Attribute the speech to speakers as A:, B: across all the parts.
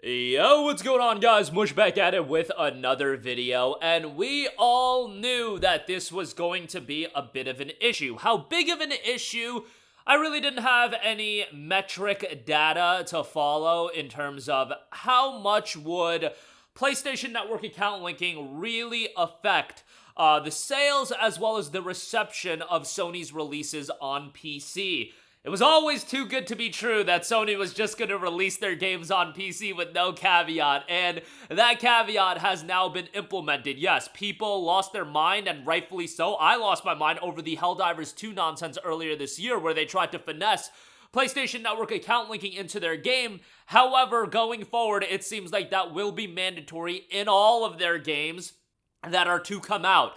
A: Yo, what's going on, guys? Mush back at it with another video, and we all knew that this was going to be a bit of an issue. How big of an issue? I really didn't have any metric data to follow in terms of how much would PlayStation Network account linking really affect the sales as well as the reception of Sony's releases on PC. It was always too good to be true that Sony was just going to release their games on PC with no caveat, and that caveat has now been implemented. Yes, people lost their mind, and rightfully so. I lost my mind over the Helldivers 2 nonsense earlier this year where they tried to finesse PlayStation Network account linking into their game. However, going forward, it seems like that will be mandatory in all of their games that are to come out.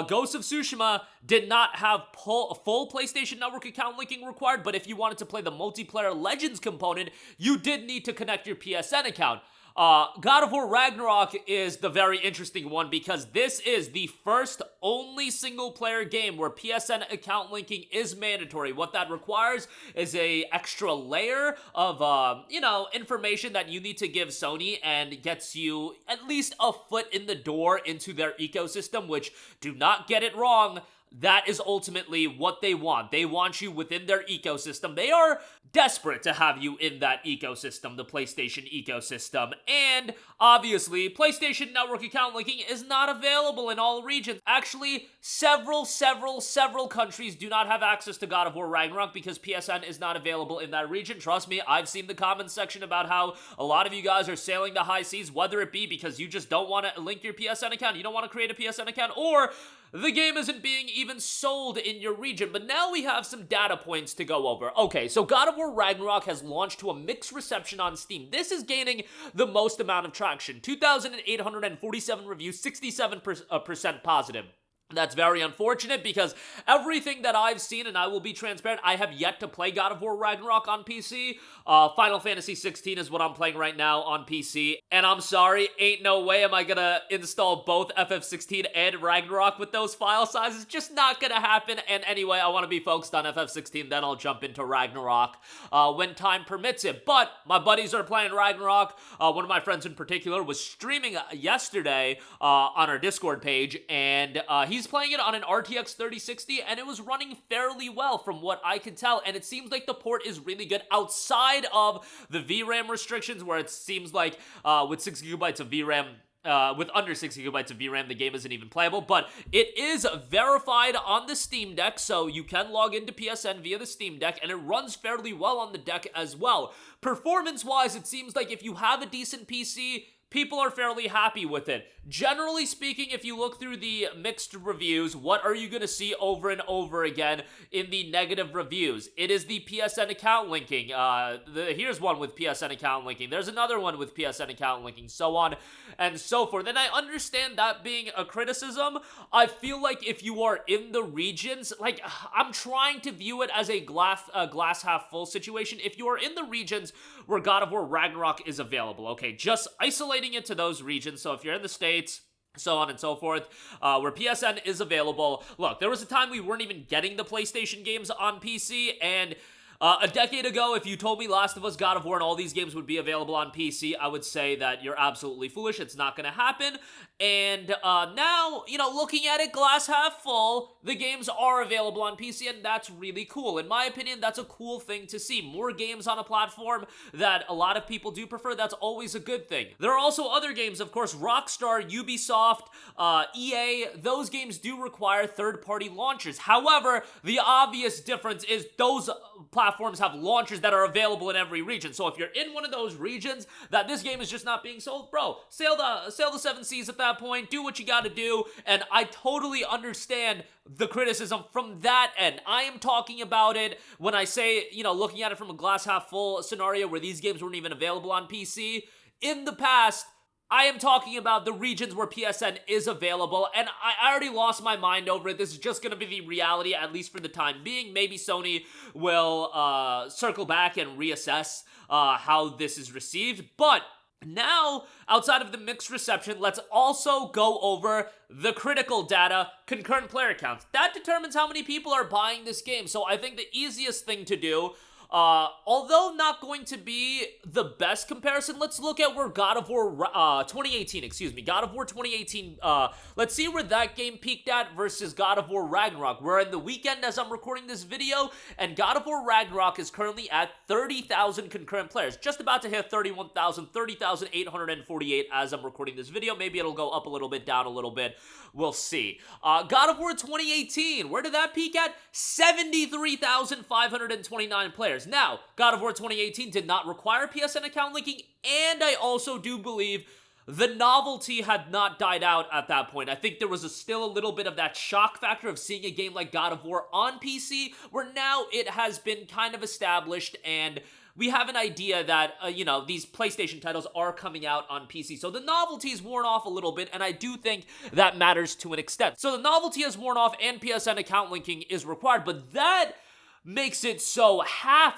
A: Ghost of Tsushima did not have full PlayStation Network account linking required, but if you wanted to play the multiplayer Legends component, you did need to connect your PSN account. God of War Ragnarok is the very interesting one because this is the first only single player game where PSN account linking is mandatory. What that requires is a extra layer of, information that you need to give Sony and gets you at least a foot in the door into their ecosystem, which, do not get it wrong, that is ultimately what they want. They want you within their ecosystem. They are desperate to have you in that ecosystem, the PlayStation ecosystem. And obviously, PlayStation Network account linking is not available in all regions. Actually, several countries do not have access to God of War Ragnarok because PSN is not available in that region. Trust me, I've seen the comments section about how a lot of you guys are sailing the high seas, whether it be because you just don't want to link your PSN account, you don't want to create a PSN account, or the game isn't being even sold in your region. But now we have some data points to go over. Okay, so God of War Ragnarok has launched to a mixed reception on Steam. This is gaining the most amount of traction. 2,847 reviews, 67% positive. That's very unfortunate because everything that I've seen, and I will be transparent, I have yet to play God of War Ragnarok on PC. Final Fantasy 16 is what I'm playing right now on PC. And I'm sorry, ain't no way am I gonna install both FF16 and Ragnarok with those file sizes. Just not gonna happen. And anyway, I want to be focused on FF16, then I'll jump into Ragnarok when time permits it. But my buddies are playing Ragnarok. One of my friends in particular was streaming yesterday on our Discord page, and he's playing it on an RTX 3060, and it was running fairly well from what I could tell, and it seems like the port is really good outside of the VRAM restrictions, where it seems like with 6 gigabytes of VRAM, with under 6 gigabytes of VRAM, the game isn't even playable, but it is verified on the Steam Deck, so you can log into PSN via the Steam Deck, and it runs fairly well on the deck as well. Performance-wise, it seems like if you have a decent PC, people are fairly happy with it. Generally speaking, if you look through the mixed reviews, what are you going to see over and over again in the negative reviews? It is the PSN account linking. Here's one with PSN account linking. There's another one with PSN account linking, so on and so forth. And I understand that being a criticism. I feel like if you are in the regions, like, I'm trying to view it as a glass half full situation. If you are in the regions where God of War Ragnarok is available, okay, just isolating it to those regions. So if you're in the States, so on and so forth, where PSN is available. Look, there was a time we weren't even getting the PlayStation games on PC, and a decade ago, if you told me Last of Us, God of War, and all these games would be available on PC, I would say that you're absolutely foolish. It's not going to happen. And now, looking at it glass half full, the games are available on PC, and that's really cool. In my opinion, that's a cool thing to see. More games on a platform that a lot of people do prefer, that's always a good thing. There are also other games, of course, Rockstar, Ubisoft, EA, those games do require third-party launchers. However, the obvious difference is those platforms have launchers that are available in every region. So if you're in one of those regions that this game is just not being sold, bro, sail the seven seas at that point, do what you gotta do, and I totally understand the criticism from that end. I am talking about it when I say, looking at it from a glass half full scenario where these games weren't even available on PC. In the past, I am talking about the regions where PSN is available, and I already lost my mind over it. This is just going to be the reality, at least for the time being. Maybe Sony will circle back and reassess how this is received, but now, outside of the mixed reception, let's also go over the critical data, concurrent player counts. That determines how many people are buying this game, so I think the easiest thing to do Although not going to be the best comparison, let's look at where God of War 2018, God of War 2018, let's see where that game peaked at versus God of War Ragnarok. We're in the weekend as I'm recording this video, and God of War Ragnarok is currently at 30,000 concurrent players, just about to hit 31,000, 30,848 as I'm recording this video. Maybe it'll go up a little bit, down a little bit, we'll see. God of War 2018, where did that peak at? 73,529 players. Now, God of War 2018 did not require PSN account linking, and I also do believe the novelty had not died out at that point. I think there was still a little bit of that shock factor of seeing a game like God of War on PC, where now it has been kind of established and we have an idea that, these PlayStation titles are coming out on PC. So the novelty's worn off a little bit, and I do think that matters to an extent. So the novelty has worn off and PSN account linking is required, but that makes it so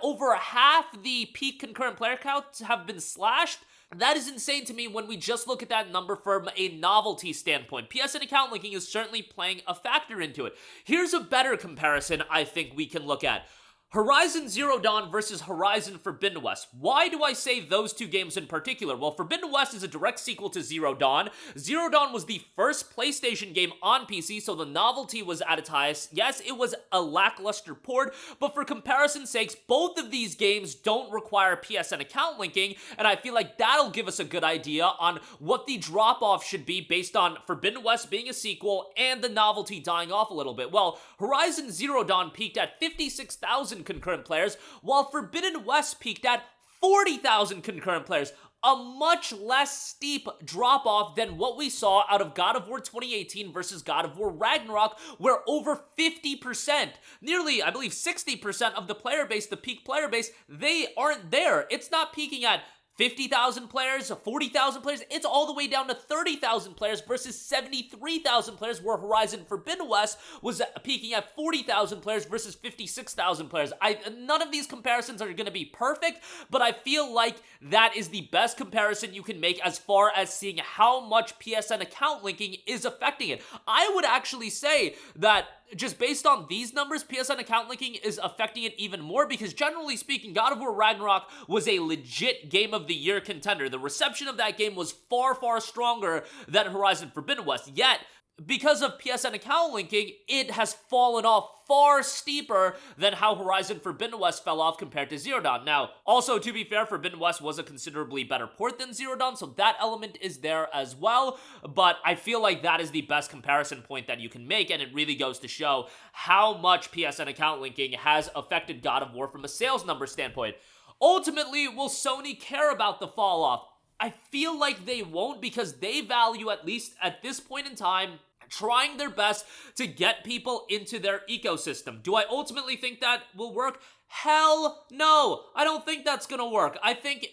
A: over half the peak concurrent player counts have been slashed. That is insane to me when we just look at that number from a novelty standpoint. PSN account linking is certainly playing a factor into it. Here's a better comparison I think we can look at. Horizon Zero Dawn versus Horizon Forbidden West. Why do I say those two games in particular? Well, Forbidden West is a direct sequel to Zero Dawn. Zero Dawn was the first PlayStation game on PC, so the novelty was at its highest. Yes, it was a lackluster port, but for comparison's sakes, both of these games don't require PSN account linking, and I feel like that'll give us a good idea on what the drop-off should be based on Forbidden West being a sequel and the novelty dying off a little bit. Well, Horizon Zero Dawn peaked at 56,000 concurrent players, while Forbidden West peaked at 40,000 concurrent players. A much less steep drop-off than what we saw out of God of War 2018 versus God of War Ragnarok, where over 50%, nearly, I believe 60% of the player base, the peak player base, they aren't there. It's not peaking at 50,000 players, 40,000 players, it's all the way down to 30,000 players versus 73,000 players, where Horizon Forbidden West was peaking at 40,000 players versus 56,000 players. None of these comparisons are going to be perfect, but I feel like that is the best comparison you can make as far as seeing how much PSN account linking is affecting it. I would actually say that just based on these numbers, PSN account linking is affecting it even more because generally speaking, God of War Ragnarok was a legit Game of the Year contender. The reception of that game was far, far stronger than Horizon Forbidden West. Yet, because of PSN account linking, it has fallen off far steeper than how Horizon Forbidden West fell off compared to Zero Dawn. Now, also, to be fair, Forbidden West was a considerably better port than Zero Dawn, so that element is there as well, but I feel like that is the best comparison point that you can make, and it really goes to show how much PSN account linking has affected God of War from a sales number standpoint. Ultimately, will Sony care about the fall off? I feel like they won't because they value, at least at this point in time, trying their best to get people into their ecosystem. Do I ultimately think that will work? Hell no. I don't think that's gonna work. I think,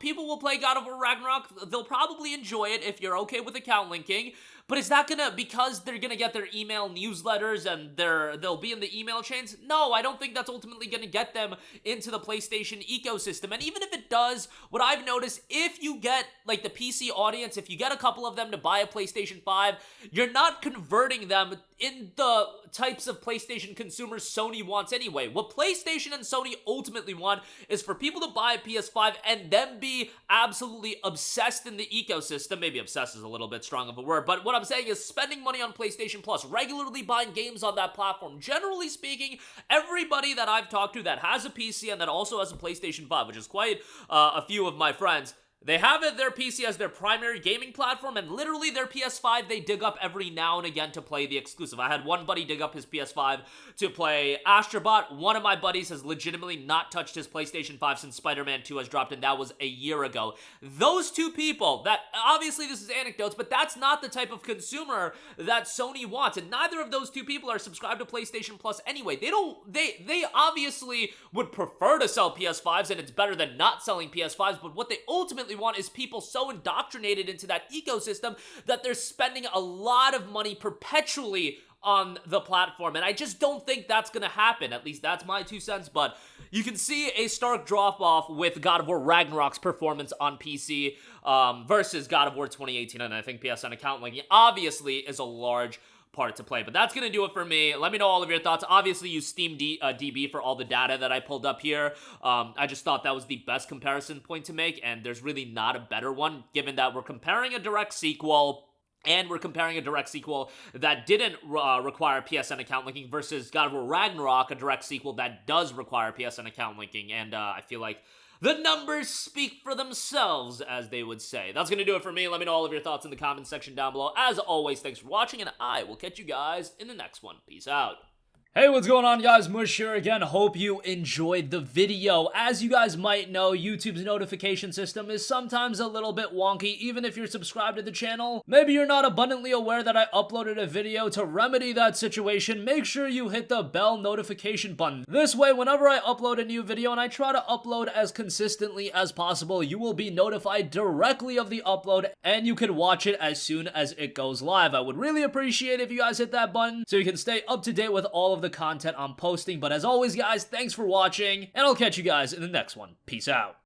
A: people will play God of War Ragnarok. They'll probably enjoy it if you're okay with account linking. But is that gonna, because they're gonna get their email newsletters and they'll be in the email chains? No, I don't think that's ultimately gonna get them into the PlayStation ecosystem. And even if it does, what I've noticed, if you get, like, the PC audience, if you get a couple of them to buy a PlayStation 5, you're not converting them in the types of PlayStation consumers Sony wants anyway. What PlayStation and Sony ultimately want is for people to buy a PS5 and then be absolutely obsessed in the ecosystem. Maybe obsessed is a little bit strong of a word, but what I'm saying is spending money on PlayStation Plus, regularly buying games on that platform. Generally speaking, everybody that I've talked to that has a PC and that also has a PlayStation 5, which is quite a few of my friends, they have their PC as their primary gaming platform, and literally their PS5 they dig up every now and again to play the exclusive. I had one buddy dig up his PS5 to play Astrobot. One of my buddies has legitimately not touched his PlayStation 5 since Spider-Man 2 has dropped, and that was a year ago. Those two people, that obviously this is anecdotes, but that's not the type of consumer that Sony wants, and neither of those two people are subscribed to PlayStation Plus anyway. They obviously would prefer to sell PS5s, and it's better than not selling PS5s, but what they ultimately want is people so indoctrinated into that ecosystem that they're spending a lot of money perpetually on the platform, and I just don't think that's gonna happen. At least that's my 2 cents, but you can see a stark drop-off with God of War Ragnarok's performance on PC versus God of War 2018, and I think PSN account linking obviously is a large part to play. But that's gonna do it for me. Let me know all of your thoughts. Obviously, use Steam DB for all the data that I pulled up here. I just thought that was the best comparison point to make, and there's really not a better one, given that we're comparing a direct sequel. And we're comparing a direct sequel that didn't require PSN account linking versus God of War Ragnarok, a direct sequel that does require PSN account linking. And I feel like the numbers speak for themselves, as they would say. That's going to do it for me. Let me know all of your thoughts in the comments section down below. As always, thanks for watching, and I will catch you guys in the next one. Peace out. Hey, what's going on, guys? Mush here again. Hope you enjoyed the video. As you guys might know, YouTube's notification system is sometimes a little bit wonky, even if you're subscribed to the channel. Maybe you're not abundantly aware that I uploaded a video. To remedy that situation, make sure you hit the bell notification button. This way, whenever I upload a new video, and I try to upload as consistently as possible, you will be notified directly of the upload, and you can watch it as soon as it goes live. I would really appreciate if you guys hit that button so you can stay up to date with all of the content I'm posting. But as always, guys, thanks for watching, and I'll catch you guys in the next one. Peace out.